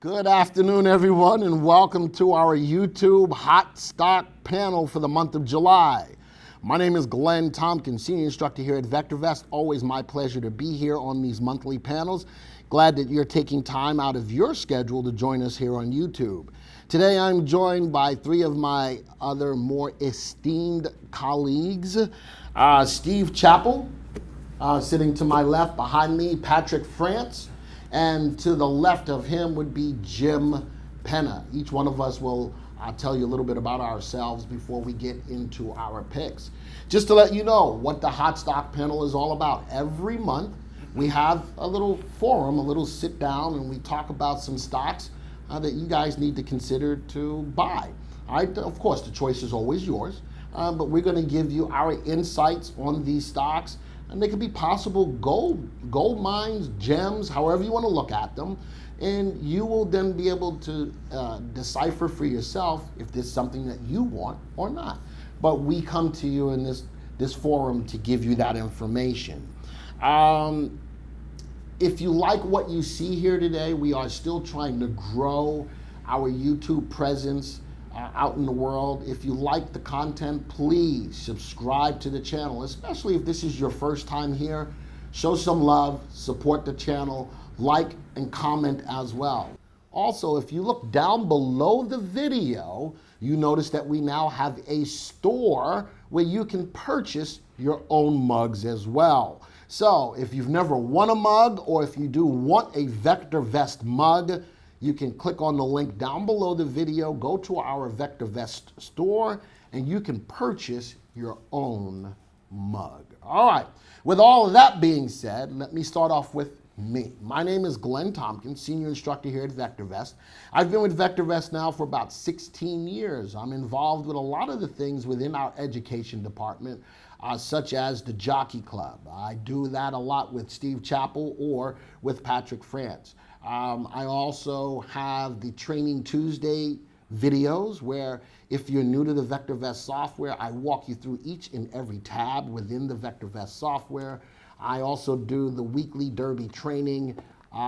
Good afternoon, everyone, and welcome to our YouTube Hot Stock panel for the month of July. My name is Glenn Tompkins, Senior Instructor here at VectorVest. Always my pleasure to be here on these monthly panels. Glad that you're taking time out of your schedule to join us here on YouTube. Today I'm joined by three of my other more esteemed colleagues. Steve Chappell, sitting to my left behind me, Patrick France, and to the left of him would be Jim Penna. Each one of us will tell you a little bit about ourselves before we get into our picks. Just to let you know what the Hot Stock panel is all about. Every month we have a little forum, a little sit down, and we talk about some stocks that you guys need to consider to buy. All right, of course, the choice is always yours, but we're going to give you our insights on these stocks. And they could be possible gold mines, gems, however you want to look at them. And you will then be able to decipher for yourself if this is something that you want or not. But we come to you in this forum to give you that information. If you like what you see here today, we are still trying to grow our YouTube presence out in the world. If you like the content, please subscribe to the channel, especially if this is your first time here. Show some love, support the channel, like and comment as well. Also, if you look down below the video, you notice that we now have a store where you can purchase your own mugs as well. So if you've never won a mug, or if you do want a VectorVest mug, you can click on the link down below the video, go to our VectorVest store, and you can purchase your own mug. All right, with all of that being said, let me start off with me. My name is Glenn Tompkins, Senior Instructor here at VectorVest. I've been with VectorVest now for about 16 years. I'm involved with a lot of the things within our education department, such as the Jockey Club. I do that a lot with Steve Chappell or with Patrick France. I also have the Training Tuesday videos where if you're new to the VectorVest software, I walk you through each and every tab within the VectorVest software. I also do the weekly Derby training,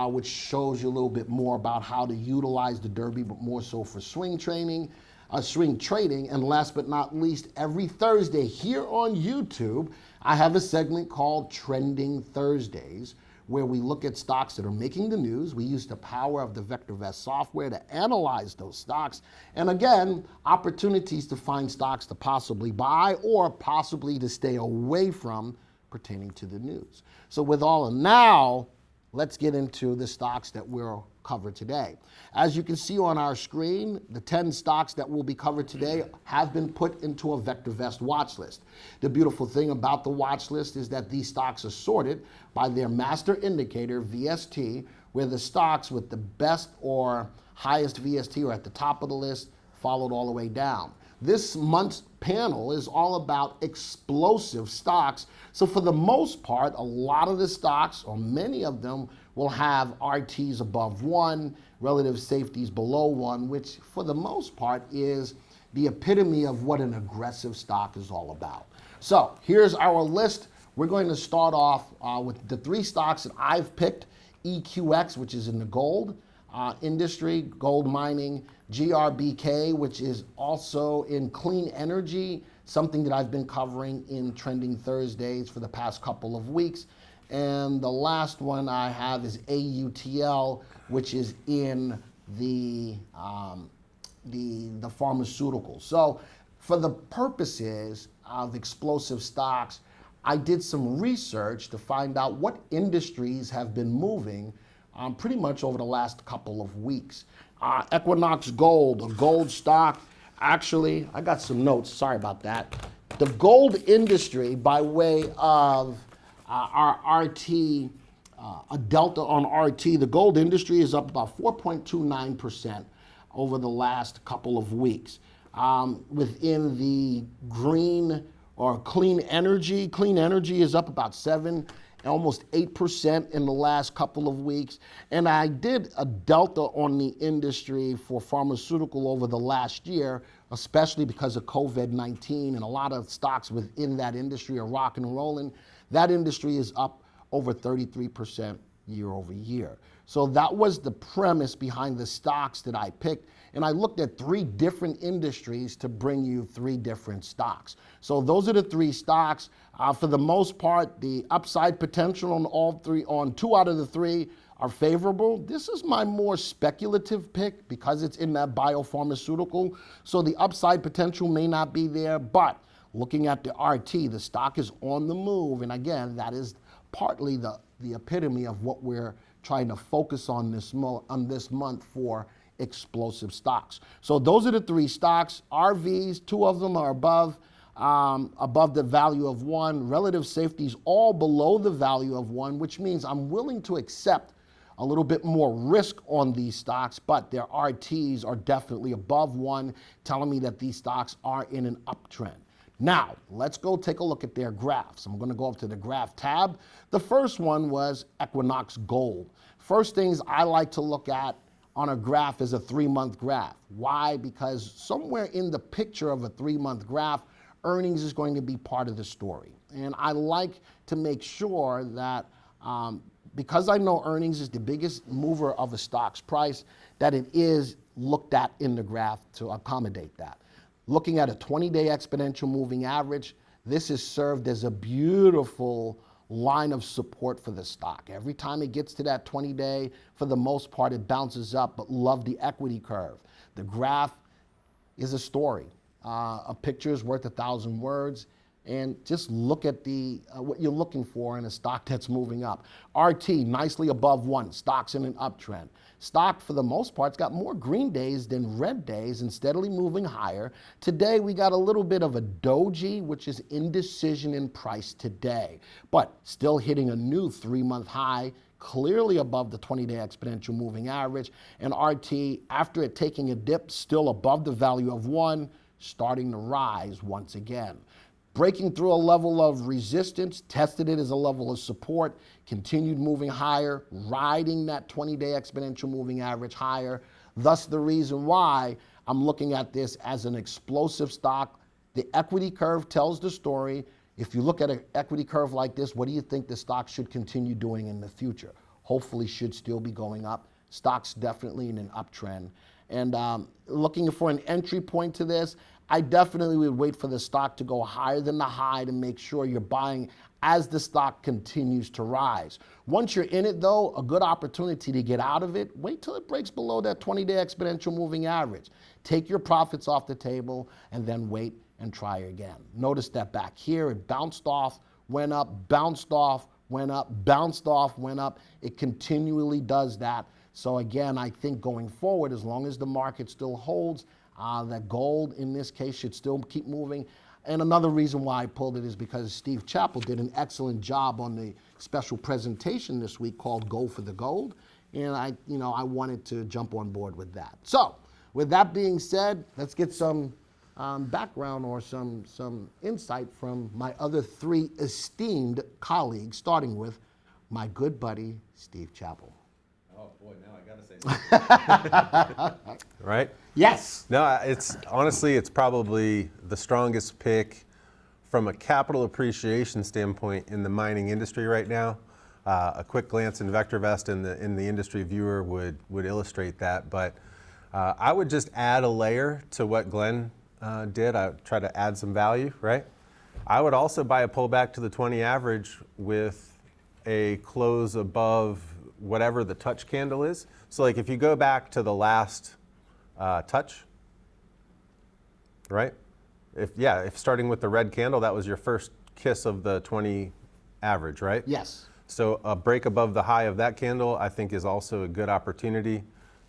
which shows you a little bit more about how to utilize the Derby, but more so for swing trading. And last but not least, every Thursday here on YouTube, I have a segment called Trending Thursdays, where we look at stocks that are making the news. We use the power of the VectorVest software to analyze those stocks. And again, opportunities to find stocks to possibly buy or possibly to stay away from pertaining to the news. So with all of now, let's get into the stocks that we'll cover today. As you can see on our screen, the 10 stocks that will be covered today have been put into a VectorVest watch list. The beautiful thing about the watch list is that these stocks are sorted by their master indicator, VST, where the stocks with the best or highest VST are at the top of the list, followed all the way down. This month's panel is all about explosive stocks. So for the most part, a lot of the stocks, or many of them, will have RTs above 1, relative safeties below 1, which for the most part is the epitome of what an aggressive stock is all about. So here's our list. We're going to start off with the 3 stocks that I've picked: EQX, which is in the gold industry, gold mining; GRBK, which is also in clean energy, something that I've been covering in Trending Thursdays for the past couple of weeks. And the last one I have is AUTL, which is in the pharmaceuticals. So for the purposes of explosive stocks, I did some research to find out what industries have been moving pretty much over the last couple of weeks. Equinox Gold, a gold stock. Actually, I got some notes, sorry about that. The gold industry, by way of our RT, a delta on RT, the gold industry is up about 4.29% over the last couple of weeks. Within the green or clean energy is up about 7, almost 8% in the last couple of weeks. And I did a delta on the industry for pharmaceutical over the last year, especially because of COVID-19, and a lot of stocks within that industry are rock and rolling. That industry is up over 33% year over year. So that was the premise behind the stocks that I picked. And I looked at 3 different industries to bring you 3 different stocks. So those are the 3 stocks. For the most part, the upside potential on 2 out of the 3 are favorable. This is my more speculative pick because it's in that biopharmaceutical. So the upside potential may not be there, but looking at the RT, the stock is on the move. And again, that is partly the epitome of what we're trying to focus on this month for explosive stocks. So those are the 3 stocks. RVs, 2 of them are above the value of 1. Relative safety is all below the value of 1, which means I'm willing to accept a little bit more risk on these stocks, but their RTs are definitely above 1, telling me that these stocks are in an uptrend. Now, let's go take a look at their graphs. I'm going to go up to the graph tab. The first one was Equinox Gold. First things I like to look at on a graph is a 3-month graph. Why? Because somewhere in the picture of a 3-month graph, earnings is going to be part of the story. And I like to make sure that because I know earnings is the biggest mover of a stock's price, that it is looked at in the graph to accommodate that. Looking at a 20-day exponential moving average, this has served as a beautiful line of support for the stock. Every time it gets to that 20-day, for the most part, it bounces up, but love the equity curve. The graph is a story. A picture is worth 1,000 words. And just look at what you're looking for in a stock that's moving up. RT, nicely above 1. Stock's in an uptrend. Stock, for the most part, has got more green days than red days and steadily moving higher. Today, we got a little bit of a doji, which is indecision in price today, but still hitting a new 3-month high, clearly above the 20-day exponential moving average. And RT, after it taking a dip, still above the value of 1, starting to rise once again. Breaking through a level of resistance, tested it as a level of support, continued moving higher, riding that 20-day exponential moving average higher. Thus the reason why I'm looking at this as an explosive stock. The equity curve tells the story. If you look at an equity curve like this, what do you think the stock should continue doing in the future? Hopefully should still be going up. Stock's definitely in an uptrend. And looking for an entry point to this, I definitely would wait for the stock to go higher than the high to make sure you're buying as the stock continues to rise. Once you're in it, though, a good opportunity to get out of it, wait till it breaks below that 20-day exponential moving average. Take your profits off the table and then wait and try again. Notice that back here, it bounced off, went up, bounced off, went up, bounced off, went up. It continually does that. So again, I think going forward, as long as the market still holds, that gold in this case should still keep moving. And another reason why I pulled it is because Steve Chappell did an excellent job on the special presentation this week called Go for the Gold. And I wanted to jump on board with that. So with that being said, let's get some background or some insight from my other 3 esteemed colleagues, starting with my good buddy, Steve Chappell. Oh boy, now I gotta say something. Right? Yes. No, honestly, it's probably the strongest pick from a capital appreciation standpoint in the mining industry right now. A quick glance in VectorVest in the industry viewer would illustrate that. But I would just add a layer to what Glenn did. I would try to add some value, right? I would also buy a pullback to the 20 average with a close above whatever the touch candle is. So like if you go back to the last touch, right? If starting with the red candle, that was your first kiss of the 20 average, right? Yes. So a break above the high of that candle, I think, is also a good opportunity.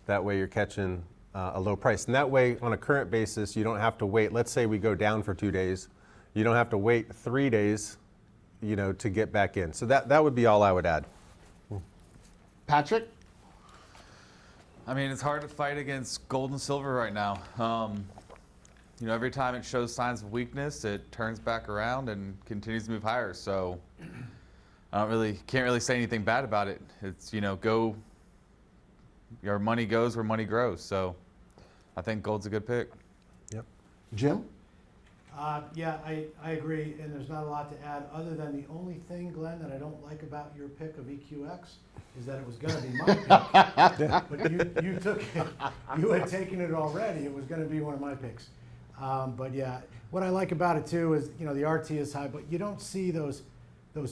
That way you're catching a low price. And that way, on a current basis, you don't have to wait. Let's say we go down for 2 days. You don't have to wait 3 days, to get back in. So that would be all I would add. Patrick? I mean, it's hard to fight against gold and silver right now. Every time it shows signs of weakness, it turns back around and continues to move higher. So can't really say anything bad about it. It's, your money goes where money grows. So I think gold's a good pick. Yep. Jim? Yeah, I agree, and there's not a lot to add, other than the only thing, Glenn, that I don't like about your pick of EQX is that it was gonna be my pick. But you took it, you had taken it already, it was gonna be one of my picks. But yeah, what I like about it too is, the RT is high, but you don't see those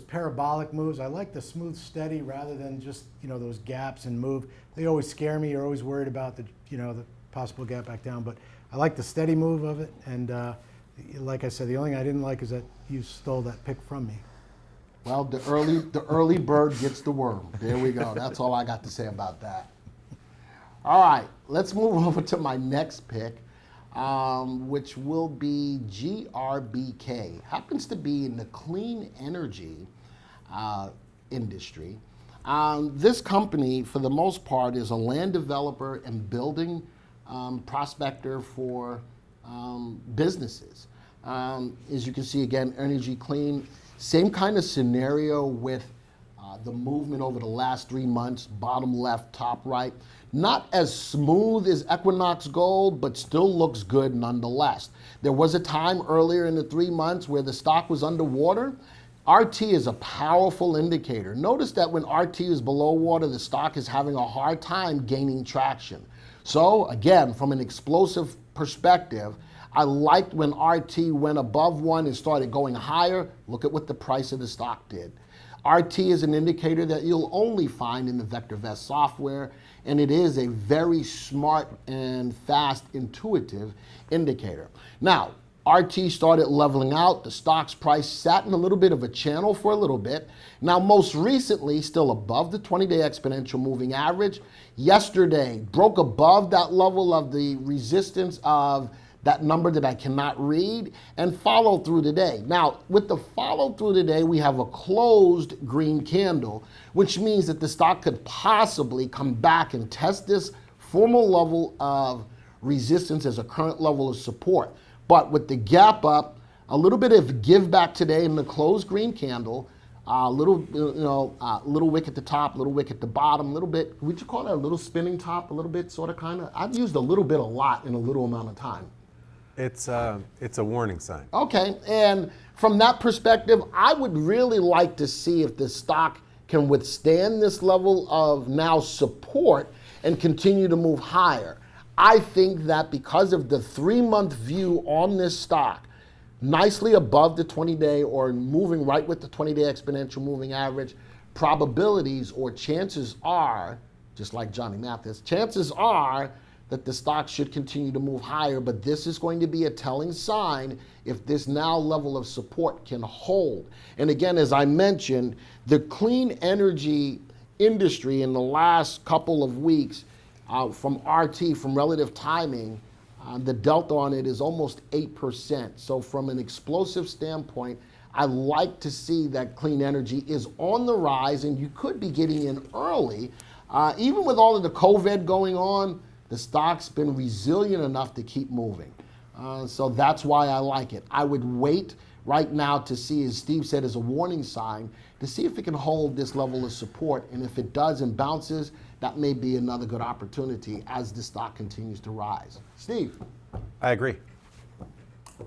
parabolic moves. I like the smooth, steady, rather than just, those gaps and move. They always scare me, you're always worried about the possible gap back down, but I like the steady move of it, and like I said, the only thing I didn't like is that you stole that pick from me. Well, the early bird gets the worm. There we go. That's all I got to say about that. All right, let's move over to my next pick, which will be GRBK. Happens to be in the clean energy industry. This company, for the most part, is a land developer and building prospector for businesses. As you can see, again, energy clean, same kind of scenario with the movement over the last 3 months, bottom left, top right. Not as smooth as Equinox Gold, but still looks good nonetheless. There was a time earlier in the 3 months where the stock was underwater. RT is a powerful indicator. Notice that when RT is below water, the stock is having a hard time gaining traction. So again, from an explosive perspective, I liked when RT went above 1 and started going higher. Look at what the price of the stock did. RT is an indicator that you'll only find in the VectorVest software, and it is a very smart and fast, intuitive indicator. Now, RT started leveling out. The stock's price sat in a little bit of a channel for a little bit. Now, most recently, still above the 20-day exponential moving average. Yesterday, broke above that level of the resistance of that number that I cannot read, and follow through today. Now, with the follow through today, we have a closed green candle, which means that the stock could possibly come back and test this formal level of resistance as a current level of support. But with the gap up, a little bit of give back today in the closed green candle, little wick at the top, little wick at the bottom, little bit, would you call that a little spinning top, a little bit, sort of, kind of? I've used a little bit a lot in a little amount of time. It's a warning sign. Okay, and from that perspective, I would really like to see if the stock can withstand this level of now support and continue to move higher. I think that because of the 3-month view on this stock, nicely above the 20-day or moving right with the 20-day exponential moving average, probabilities or chances are, just like Johnny Mathis, chances are that the stock should continue to move higher, but this is going to be a telling sign if this now level of support can hold. And again, as I mentioned, the clean energy industry in the last couple of weeks, from RT, from relative timing, the delta on it is almost 8%. So from an explosive standpoint, I like to see that clean energy is on the rise, and you could be getting in early. Even with all of the COVID going on, the stock's been resilient enough to keep moving. So that's why I like it. I would wait right now to see, as Steve said, as a warning sign, to see if it can hold this level of support. And if it does and bounces, that may be another good opportunity as the stock continues to rise. Steve? I agree.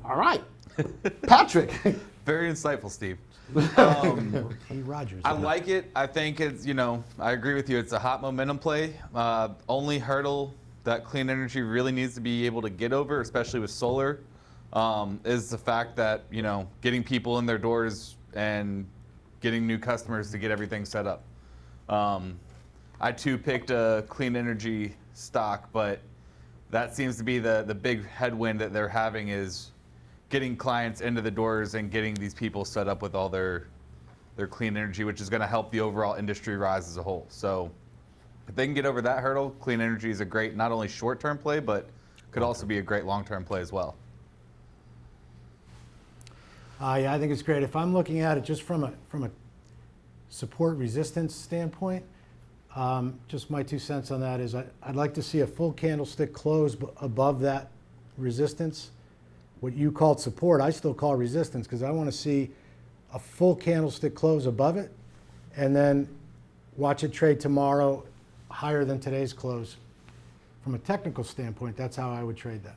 All right. Patrick? Very insightful, Steve. Hey, Rogers. I like it. I think it's, I agree with you. It's a hot momentum play. Only hurdle that clean energy really needs to be able to get over, especially with solar, is the fact that, getting people in their doors and getting new customers to get everything set up. I too picked a clean energy stock, but that seems to be the big headwind that they're having is getting clients into the doors and getting these people set up with all their clean energy, which is going to help the overall industry rise as a whole. So if they can get over that hurdle, clean energy is a great, not only short-term play, but could also be a great long-term play as well. Yeah, I think it's great. If I'm looking at it just from a support resistance standpoint, just my 2 cents on that is I'd like to see a full candlestick close above that resistance. What you called support, I still call resistance, because I want to see a full candlestick close above it and then watch it trade tomorrow higher than today's close. From a technical standpoint, that's how I would trade that.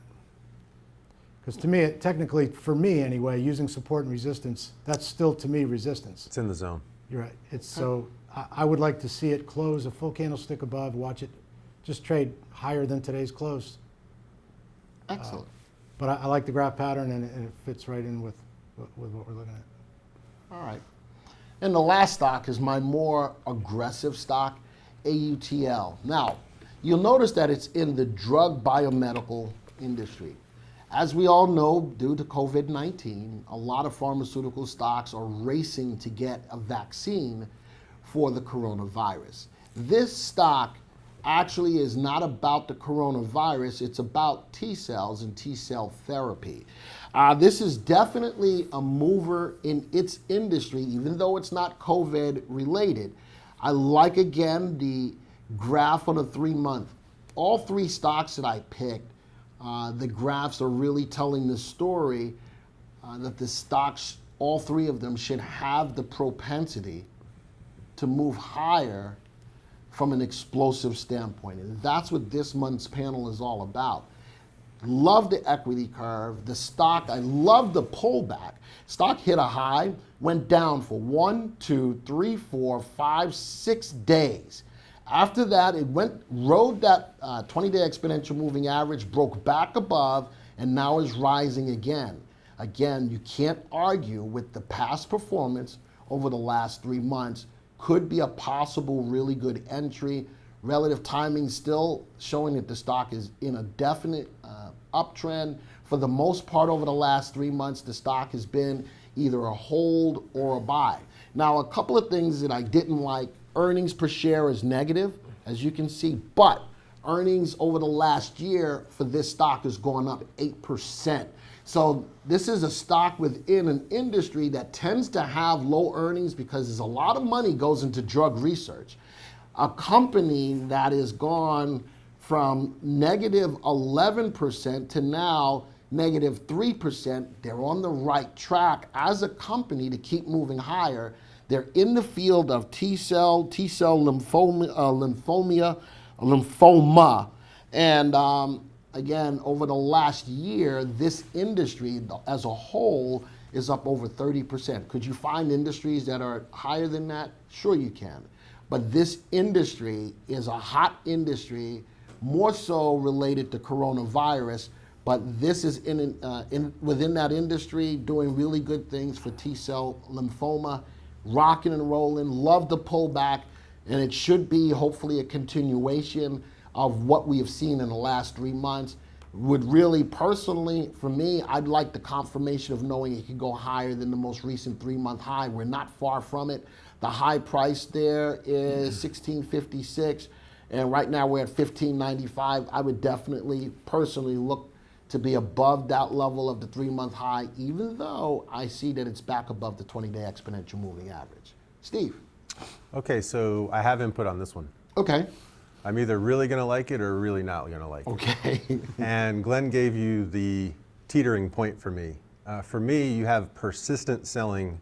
Because to me, technically, for me anyway, using support and resistance, that's still to me resistance. It's in the zone. You're right. It's so I would like to see it close a full candlestick above, watch it just trade higher than today's close. Excellent. But I like the graph pattern, and it fits right in with what we're looking at. All right. And the last stock is my more aggressive stock, AUTL. Now, you'll notice that it's in the drug biomedical industry. As we all know, due to COVID-19, a lot of pharmaceutical stocks are racing to get a vaccine for the coronavirus. This stock actually is not about the coronavirus, it's about T cells and T cell therapy. This is definitely a mover in its industry, even though it's not COVID related. I like, again, the graph on a 3-month. All 3 stocks that I picked, the graphs are really telling the story that the stocks, all 3 of them, should have the propensity to move higher from an explosive standpoint. And that's what this month's panel is all about. Love the equity curve. The stock, I love the pullback. Stock hit a high, went down for 1, 2, 3, 4, 5, 6 days. After that, it rode that 20-day exponential moving average, broke back above, and now is rising again. Again, you can't argue with the past performance over the last 3 months. Could be a possible really good entry. Relative timing still showing that the stock is in a definite uptrend. For the most part over the last 3 months, the stock has been either a hold or a buy. Now, a couple of things that I didn't like. Earnings per share is negative, as you can see, but earnings over the last year for this stock has gone up 8%. So this is a stock within an industry that tends to have low earnings because there's a lot of money goes into drug research. A company that has gone from negative 11% to now negative 3%, they're on the right track as a company to keep moving higher. They're in the field of T-cell lymphoma, and again, over the last year, this industry as a whole is up over 30%. Could you find industries that are higher than that? Sure you can. But this industry is a hot industry, more so related to coronavirus, but this is within that industry doing really good things for T-cell lymphoma, rocking and rolling, love the pullback, and it should be hopefully a continuation of what we have seen in the last 3 months. Would really, personally, for me, I'd like the confirmation of knowing it could go higher than the most recent 3-month high. We're not far from it. The high price there is $16.56, and right now we're at $15.95. I would definitely, personally, look to be above that level of the 3-month high, even though I see that it's back above the 20-day exponential moving average. Steve. Okay, so I have input on this one. Okay. I'm either really going to like it or really not going to like it. Okay. And Glenn gave you the teetering point for me. For me, you have persistent selling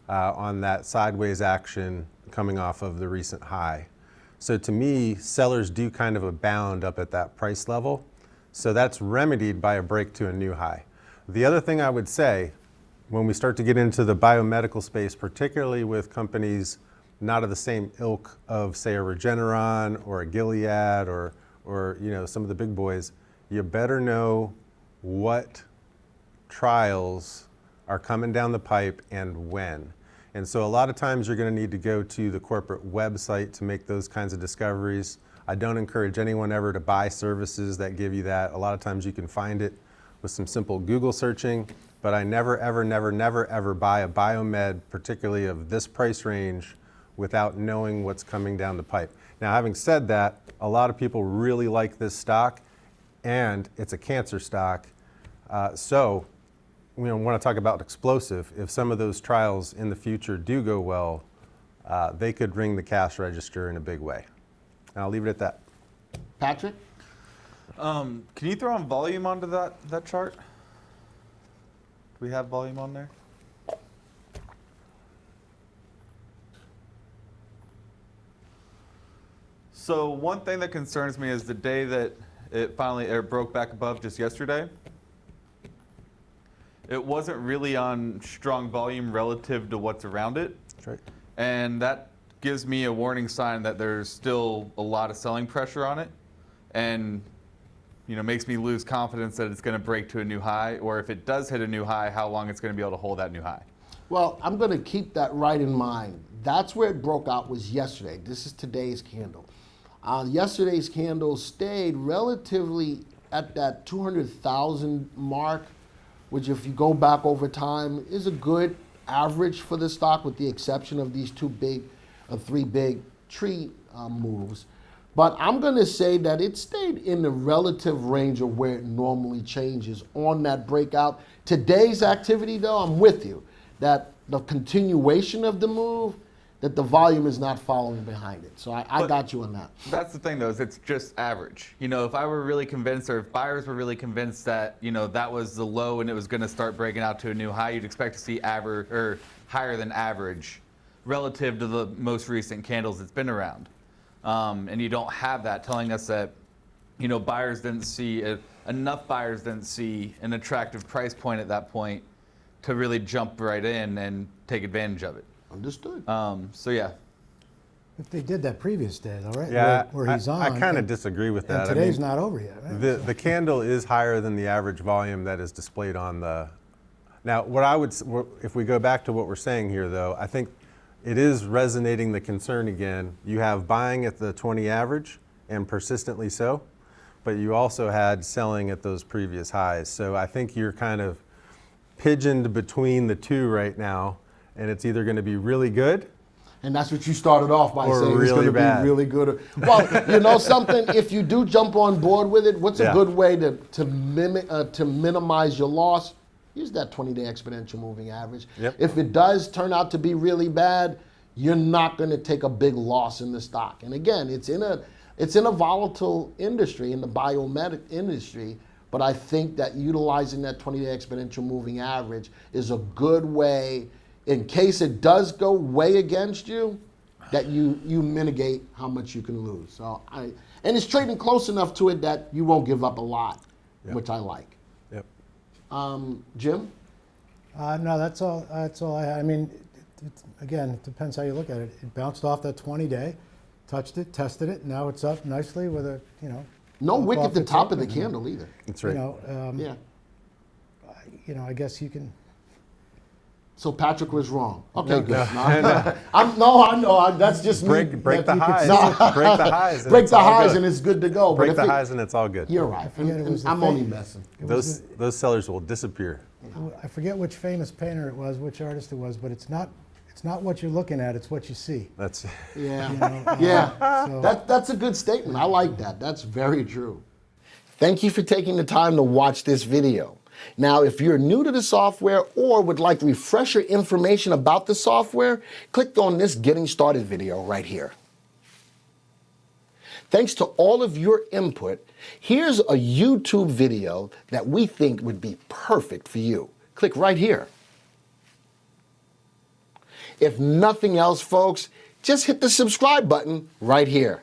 on that sideways action coming off of the recent high. So to me, sellers do kind of abound up at that price level. So that's remedied by a break to a new high. The other thing I would say, when we start to get into the biomedical space, particularly with companies not of the same ilk of, say, a Regeneron or a Gilead or some of the big boys, you better know what trials are coming down the pipe and when. And so a lot of times you're going to need to go to the corporate website to make those kinds of discoveries. I don't encourage anyone ever to buy services that give you that. A lot of times you can find it with some simple Google searching, but I never, ever, never, never, ever buy a biomed, particularly of this price range, without knowing what's coming down the pipe. Now, having said that, a lot of people really like this stock, and it's a cancer stock. So we want to talk about explosive. If some of those trials in the future do go well, they could ring the cash register in a big way. And I'll leave it at that. Patrick? Can you throw on volume onto that chart? Do we have volume on there? So one thing that concerns me is the day that it finally broke back above just yesterday. it wasn't really on strong volume relative to what's around it. That's right. And that gives me a warning sign that there's still a lot of selling pressure on it. And makes me lose confidence that it's going to break to a new high, or if it does hit a new high, how long it's going to be able to hold that new high. Well, I'm going to keep that right in mind. That's where it broke out was yesterday. This is today's candle. Yesterday's candle stayed relatively at that 200,000 mark, which if you go back over time is a good average for the stock, with the exception of these three big tree moves. But I'm going to say that it stayed in the relative range of where it normally changes on that breakout. Today's activity, though, I'm with you, that the continuation of the move, that the volume is not following behind it. So I got you on that. That's the thing, though, is it's just average. If I were really convinced, or if buyers were really convinced that, that was the low and it was going to start breaking out to a new high, you'd expect to see average or higher than average relative to the most recent candles it's been around. And you don't have that, telling us that, buyers didn't see enough buyers didn't see an attractive price point at that point to really jump right in and take advantage of it. Understood. So yeah. If they did that previous day, though, right? Yeah, where he's on. I kind of disagree with that. And today's not over yet, right? The candle is higher than the average volume that is displayed on the. Now, if we go back to what we're saying here, though, I think it is resonating the concern again. You have buying at the 20 average, and persistently so, but you also had selling at those previous highs. So I think you're kind of pigeoned between the two right now, and it's either going to be really good, and that's what you started off by or saying, really it's going to bad. be really good. Well, something, if you do jump on board with it, what's a good way to minimize your loss? Use that 20-day exponential moving average. Yep. If it does turn out to be really bad, you're not going to take a big loss in the stock. And again, it's in a volatile industry, in the biomedic industry, but I think that utilizing that 20-day exponential moving average is a good way, in case it does go way against you, that you mitigate how much you can lose. And it's trading close enough to it that you won't give up a lot, which I like. Yep. Jim? No, that's all I had. I mean, again, it depends how you look at it. It bounced off that 20-day, touched it, tested it. Now it's up nicely with a, No up wick off at the its top of the opening. candle either. That's right. Yeah. I guess you can. So Patrick was wrong. Okay, No, good. no. I know. That's just break me. the You can highs. see- Break the highs. and Break it's the all highs good. and it's good to go. Break but the if it- highs and it's all good. You're right. forget it was the I'm only fake. messing. Those sellers will disappear. I forget which famous painter it was, which artist it was, but it's not what you're looking at, it's what you see. That's Yeah. Yeah. So- That's a good statement. I like that. That's very true. Thank you for taking the time to watch this video. Now, if you're new to the software or would like refresher information about the software, click on this Getting Started video right here. Thanks to all of your input, here's a YouTube video that we think would be perfect for you. Click right here. If nothing else, folks, just hit the subscribe button right here.